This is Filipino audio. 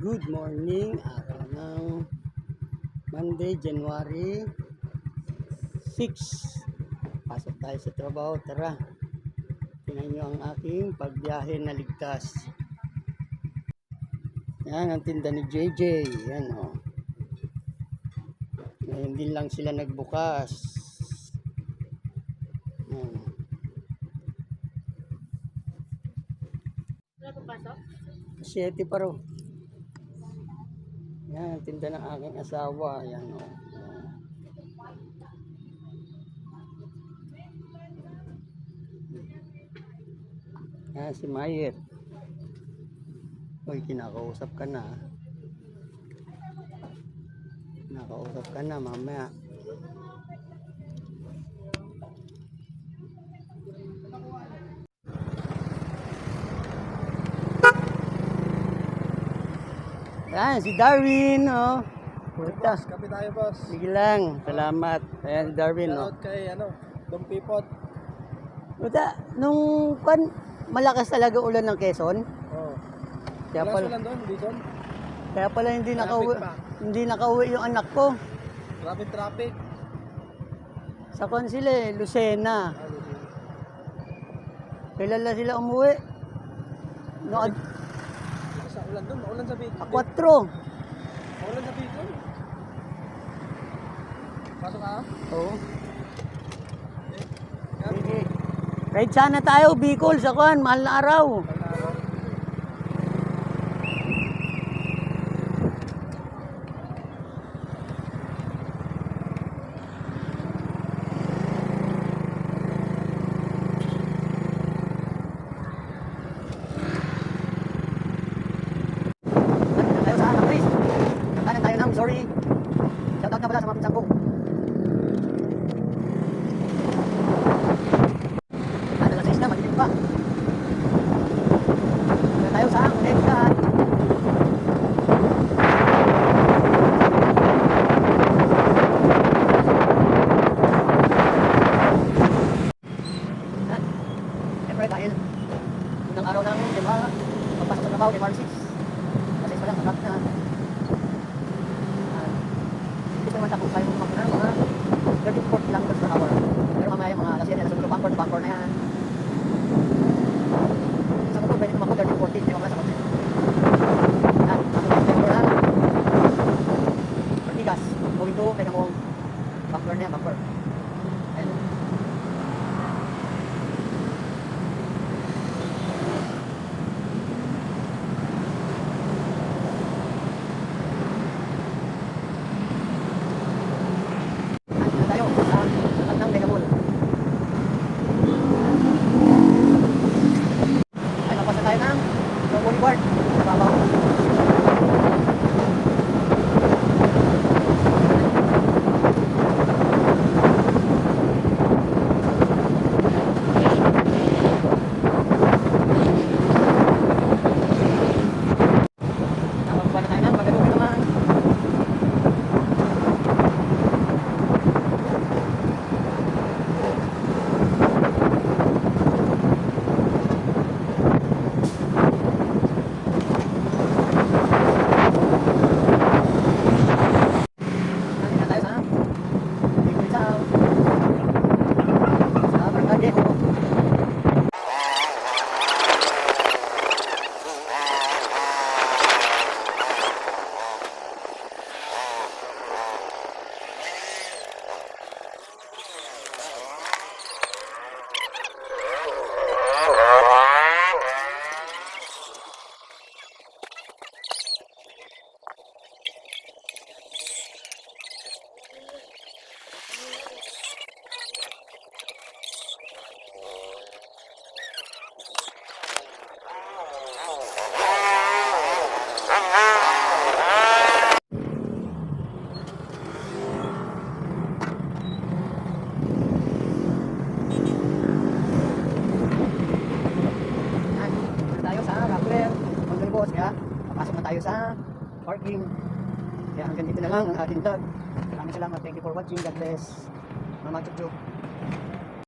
Good morning, araw ng Monday, January 6. Pasok tayo sa trabaho, tara. Tingnan nyo ang aking pagbiyahe na ligtas. Yan ang tinda ni JJ. Yan o. Ngayon din lang sila nagbukas. Yan. Wala pa pasok? 7 pa raw. Yan ang tinda ng aking asawa. Yan o. Yan si Mayer. Uy, kinakausap ka na. Kinakausap ka na mamaya. Yan, si Darwin, oh. Puta. Kape tayo, boss. Sige lang, salamat. Ayan si Darwin, oh. Shoutout kay, Dom Pipot. Puta, nung malakas talaga ulan ng Quezon. Oo. Kaya Wala pala, sulan doon, Bicol. kaya pala hindi Traffic nakauwi, pa. hindi nakauwi yung anak ko. Traffic. Sa Consile, Lucena. Kailan na sila umuwi? No, Sa ulan doon, maulan sa Bicol. 4. Maulan sa Bicol. Pasok ka? Oo. Yan. Sige. Ride sana tayo, Bicol, sa Kwan, mahal na araw. Tayo sa anak, Chris. Kantanan tayo ng sorry. Shoutout na pala sa mga pinsan ko. Alas 6 na, madilim pa. Tayo sa Connecticut. Siyempre dahil unang araw ng pagpasok sa trabaho, January 6. Kasi pa lang, sabat na. Hindi pa naman tapos tayo magpapuna, mga 30-40 kilometers per hour. Pero mamaya mga alas 7, alas 8, bangkor na yan. Sa motor, pwede naman ako 30-40, hindi mamaya sa motor. Yan, bangkor na. Ortigas, moving to, pwede mo bangkor na yan, bangkor. Ayun. Tayo sa tapat ng Megamall. Ay, tapos na tayo ng boulevard. Babaw. Nakababa na tayo ng Magalupi naman. Nandito tayo sa Bicol South. Sa Barangay. Tayo sa Rappler, Pagkalibos, kaya papasok na tayo sa parking. Kaya hanggang dito na lang ang ating vlog. Maraming salamat, thank you for watching, God bless. Mama Chup Chup.